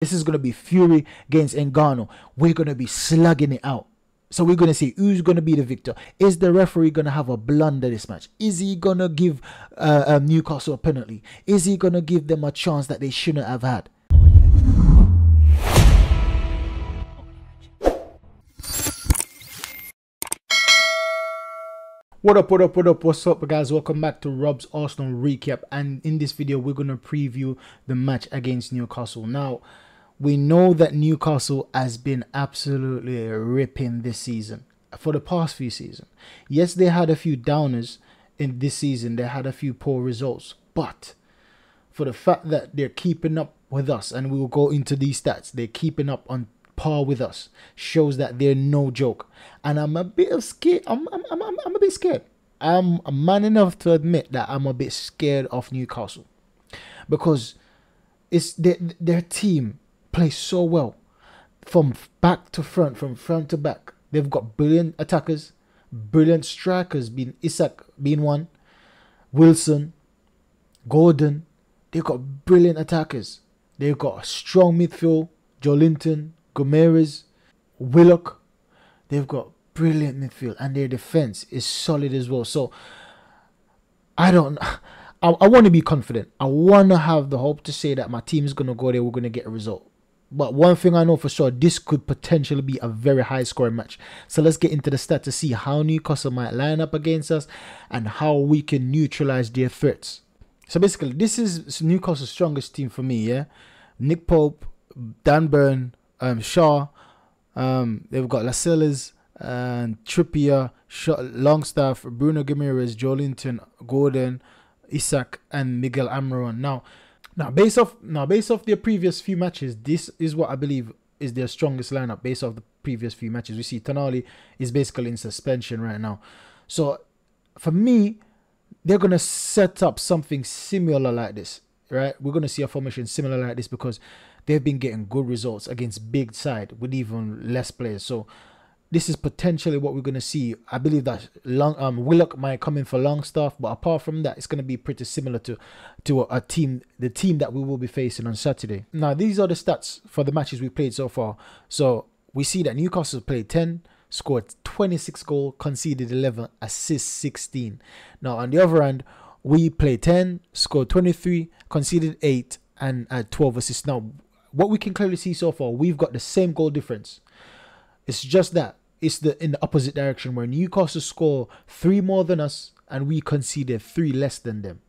This is going to be Fury against Ngannou. We're going to be slugging it out. So we're going to see who's going to be the victor. Is the referee going to have a blunder this match? Is he going to give Newcastle a penalty? Is he going to give them a chance that they shouldn't have had? What up, what's up guys? Welcome back to Rob's Arsenal recap, and in this video we're going to preview the match against Newcastle. Now, we know that Newcastle has been absolutely ripping this season for the past few seasons. Yes, they had a few downers in this season, they had a few poor results, but for the fact that they're keeping up with us, and we will go into these stats, they're keeping up on par with us, shows that they're no joke. And I'm a bit scared. I'm a bit scared. I'm man enough to admit that I'm a bit scared of Newcastle, because it's their team plays so well from back to front, from front to back. They've got brilliant attackers, brilliant strikers, being Isak being one, Wilson, Gordon. They've got brilliant attackers. They've got a strong midfield, Joelinton, Gomeres, Willock. They've got brilliant midfield, and their defense is solid as well. So I want to be confident. I want to have the hope to say that my team is going to go there, we're going to get a result. But one thing I know for sure, this could potentially be a very high scoring match. So let's get into the stats to see how Newcastle might line up against us and how we can neutralize their threats. So basically, this is Newcastle's strongest team for me, yeah? Nick Pope, Dan Burn, Shaw, they've got Lascelles, Trippier, Longstaff, Bruno Gomeres, Joelinton, Gordon, Isak, and Miguel Almiron. Now based off their previous few matches, this is what I believe is their strongest lineup. Based off the previous few matches, we see Tonali is basically in suspension right now. So for me, they're gonna set up something similar like this, right? We're gonna see a formation similar like this because they've been getting good results against big side with even less players. So this is potentially what we're going to see. I believe that Willock might come in for Longstaff, but apart from that, it's going to be pretty similar to the team that we will be facing on Saturday. Now, these are the stats for the matches we played so far. So we see that Newcastle played 10, scored 26 goals, conceded 11, assists 16. Now, on the other hand, we played 10, scored 23, conceded 8, and had 12 assists. Now, what we can clearly see so far, we've got the same goal difference. It's just that it's in the opposite direction, where Newcastle score 3 more than us and we conceded 3 less than them.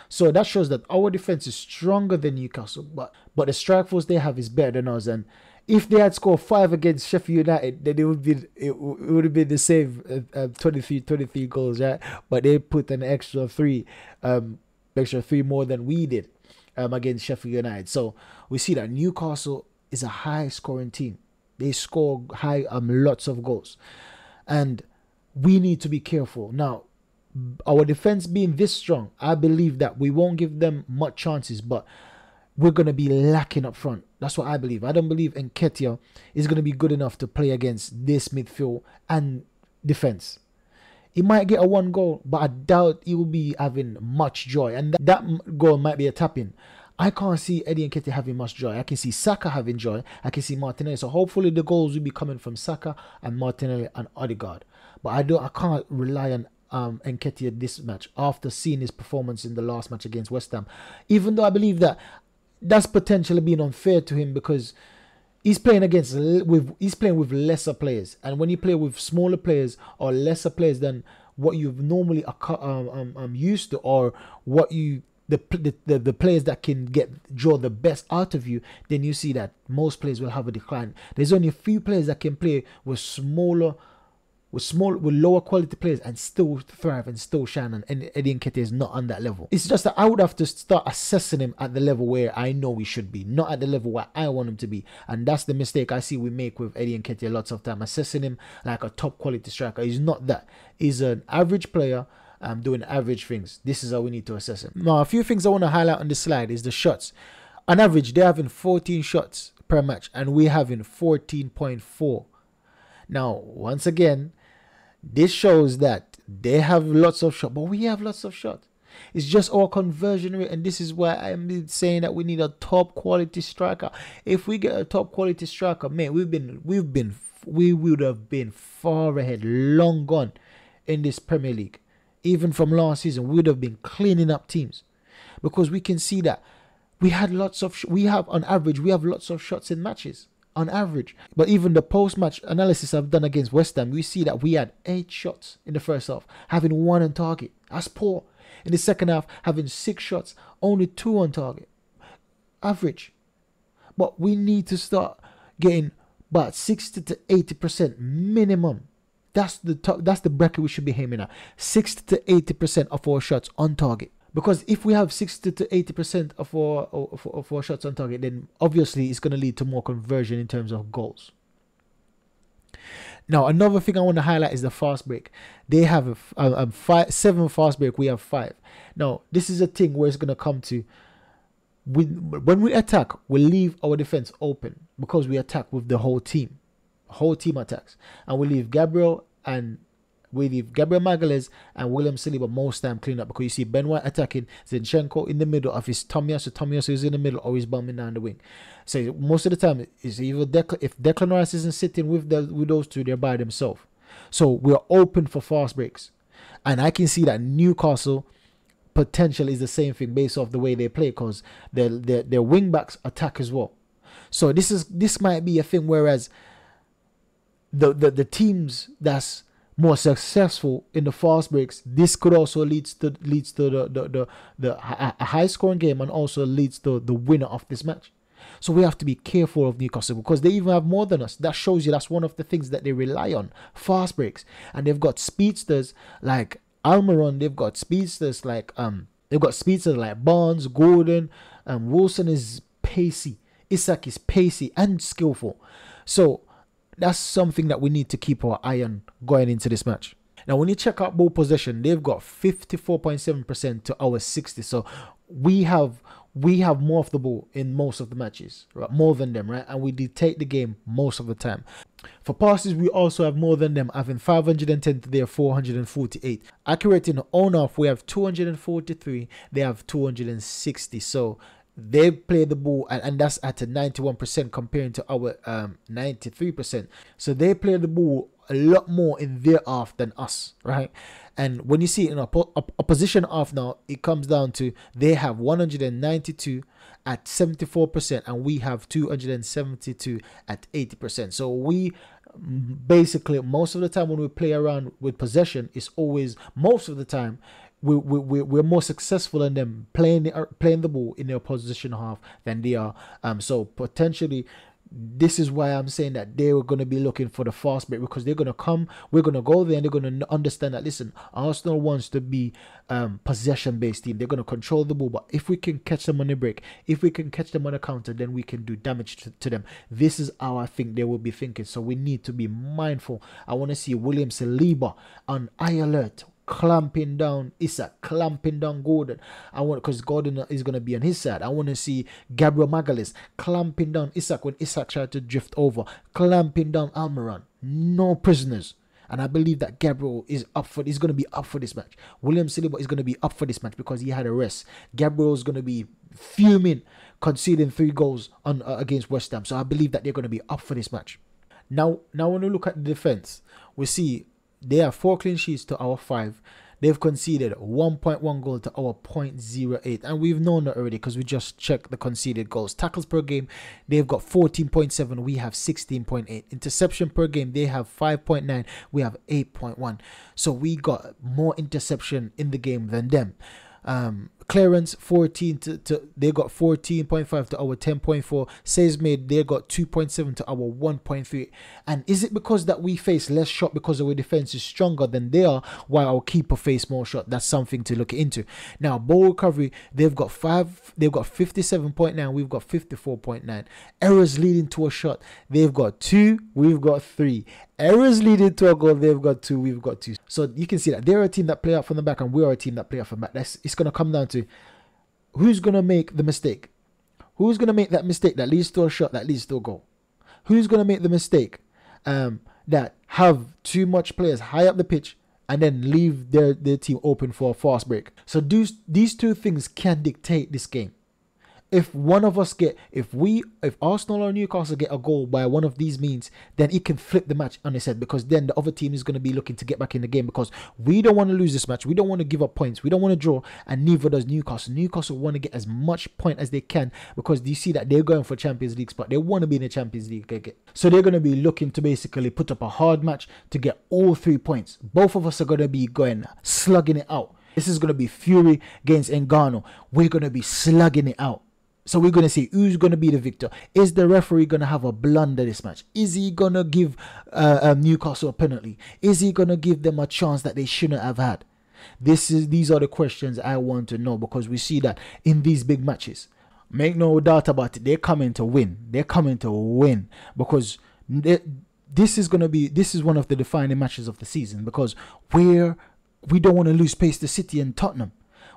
So that shows that our defense is stronger than Newcastle, but the strike force they have is better than us. And if they had scored 5 against Sheffield United, then it would have been the same 23 goals, right? But they put an extra 3 more than we did against Sheffield United. So we see that Newcastle is a high scoring team. They score high lots of goals, and we need to be careful. Now, our defense being this strong, I believe that we won't give them much chances, but we're going to be lacking up front. That's what I believe. I don't believe Nketiah is going to be good enough to play against this midfield and defense. He might get a 1 goal, but I doubt he will be having much joy, and that goal might be a tap-in. I can't see Eddie Nketiah having much joy. I can see Saka having joy. I can see Martinelli. So hopefully the goals will be coming from Saka and Martinelli and Odegaard. But I can't rely on Nketiah this match after seeing his performance in the last match against West Ham. Even though I believe that that's potentially being unfair to him, because he's playing with lesser players, and when you play with smaller players or lesser players than what you've normally used to, or what you the players that can draw the best out of you, then you see that most players will have a decline. There's only a few players that can play with lower quality players and still thrive and still shine, and Eddie Nketiah is not on that level. It's just that I would have to start assessing him at the level where I know he should be, not at the level where I want him to be. And that's the mistake I see we make with Eddie Nketiah lots of time, assessing him like a top quality striker. He's not that. He's an average player doing average things. This is how we need to assess him. Now, a few things I want to highlight on this slide is the shots. On average, they're having 14 shots per match, and we're having 14.4. Now, once again, this shows that they have lots of shots, but we have lots of shots. It's just our conversion rate, and this is why I'm saying that we need a top quality striker. If we get a top quality striker, man, we would have been far ahead, long gone in this Premier League. Even from last season, we would have been cleaning up teams, because we can see that we have lots of shots in matches on average. But even the post-match analysis I've done against West Ham, we see that we had 8 shots in the first half, having 1 on target. That's poor. In the second half, having 6 shots, only 2 on target. Average. But we need to start getting about 60 to 80% minimum. That's the bracket we should be aiming at. 60 to 80% of our shots on target. Because if we have 60 to 80% of our shots on target, then obviously it's going to lead to more conversion in terms of goals. Now, another thing I want to highlight is the fast break. They have 7 fast break. We have 5. Now, this is a thing where it's going to come to. When we attack, we leave our defense open, because we attack with the whole team. Whole team attacks. And we leave Gabriel Magalhaes and William Saliba most time clean up, because you see Ben White attacking, Zinchenko in the middle of his Tomiyasu. Tomiyasu is in the middle, or he's bombing down the wing. So most of the time, it's either if Declan Rice isn't sitting with those two, they're by themselves. So we're open for fast breaks, and I can see that Newcastle potential is the same thing based off the way they play, because their wing backs attack as well. So this might be a thing, whereas the teams that's more successful in the fast breaks, this could also leads to a high scoring game, and also leads to the winner of this match. So we have to be careful of Newcastle, because they even have more than us. That shows you that's one of the things that they rely on, fast breaks. And they've got speedsters like Almiron. They've got speedsters like Barnes, Gordon, Wilson is pacey, Isak is pacey and skillful. So that's something that we need to keep our eye on going into this match. Now, when you check out ball possession, they've got 54.7% to our 60. So we have more of the ball in most of the matches, right? More than them, right? And we dictate the game most of the time. For passes, we also have more than them, having 510 to their 448. Accurate in on off, we have 243. They have 260. So they play the ball, and that's at a 91% comparing to our 93%. So they play the ball a lot more in their half than us, right? And when you see it in opposition half now, it comes down to they have 192 at 74%, and we have 272 at 80%. So we basically, most of the time when we play around with possession, it's always, most of the time, we're more successful in them playing the ball in their opposition half than they are. So potentially, this is why I'm saying that they were going to be looking for the fast break, because they're going to come, we're going to go there, and they're going to understand that, listen, Arsenal wants to be possession-based team. They're going to control the ball, but if we can catch them on the break, if we can catch them on the counter, then we can do damage to them. This is how I think they will be thinking. So we need to be mindful. I want to see William Saliba on high alert, clamping down Isak, clamping down Gordon. Because Gordon is going to be on his side. I want to see Gabriel Magalhaes clamping down Isak when Isak tried to drift over, clamping down Almiron. No prisoners. And I believe that Gabriel is going to be up for this match. William Saliba is going to be up for this match because he had a rest. Gabriel is going to be fuming, conceding 3 goals against West Ham. So I believe that they're going to be up for this match. Now when we look at the defense, we see they have 4 clean sheets to our 5. They've conceded 1.1 goal to our 0.08. And we've known that already because we just checked the conceded goals. Tackles per game, they've got 14.7. We have 16.8. Interception per game, they have 5.9. We have 8.1. So we got more interception in the game than them. Clearance 14 to they got 14.5 to our 10.4. Saves made, they got 2.7 to our 1.3. And is it because that we face less shot because our defense is stronger than they are, while our keeper face more shot? That's something to look into. Now ball recovery, they've got 57.9, we've got 54.9. Errors leading to a shot, they've got 2, we've got 3. Errors leading to a goal, they've got 2, we've got 2. So you can see that they're a team that play out from the back, and we are a team that play out from the back. It's going to come down to who's going to make the mistake. Who's going to make that mistake that leads to a shot, that leads to a goal? Who's going to make the mistake that have too much players high up the pitch and then leave their team open for a fast break. So these two things can dictate this game. If one of us if Arsenal or Newcastle get a goal by one of these means, then it can flip the match on its head, because then the other team is going to be looking to get back in the game, because we don't want to lose this match. We don't want to give up points. We don't want to draw, and neither does Newcastle. Newcastle want to get as much point as they can, because you see that they're going for Champions League spot. They want to be in the Champions League. So they're going to be looking to basically put up a hard match to get all 3 points. Both of us are going to be slugging it out. This is going to be Fury against Ngannou. We're going to be slugging it out. So we're going to see who's going to be the victor. Is the referee going to have a blunder this match? Is he going to give Newcastle a penalty? Is he going to give them a chance that they shouldn't have had? These are the questions I want to know, because we see that in these big matches. Make no doubt about it, they're coming to win. They're coming to win, because this is one of the defining matches of the season, because we don't want to lose pace to City and Tottenham.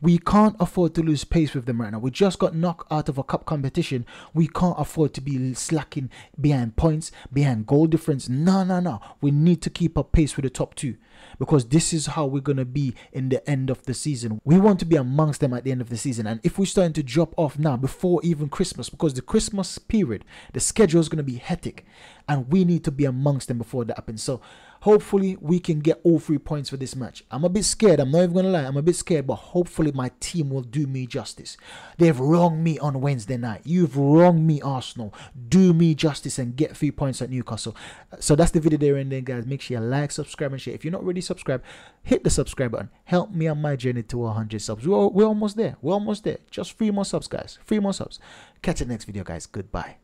We can't afford to lose pace with them right now. We just got knocked out of a cup competition. We can't afford to be slacking behind points, behind goal difference. No. We need to keep up pace with the top 2, because this is how we're going to be in the end of the season. We want to be amongst them at the end of the season. And if we're starting to drop off now, before even Christmas, because the Christmas period, the schedule is going to be hectic, and we need to be amongst them before that happens. So hopefully we can get all 3 points for this match. I'm a bit scared. I'm not even going to lie. I'm a bit scared, but hopefully my team will do me justice. They've wronged me on Wednesday night. You've wronged me, Arsenal. Do me justice and get 3 points at Newcastle. So that's the video there and then, guys. Make sure you like, subscribe, and share. If you're not already subscribed, hit the subscribe button. Help me on my journey to 100 subs. We're almost there. We're almost there. Just 3 more subs, guys. 3 more subs. Catch you next video, guys. Goodbye.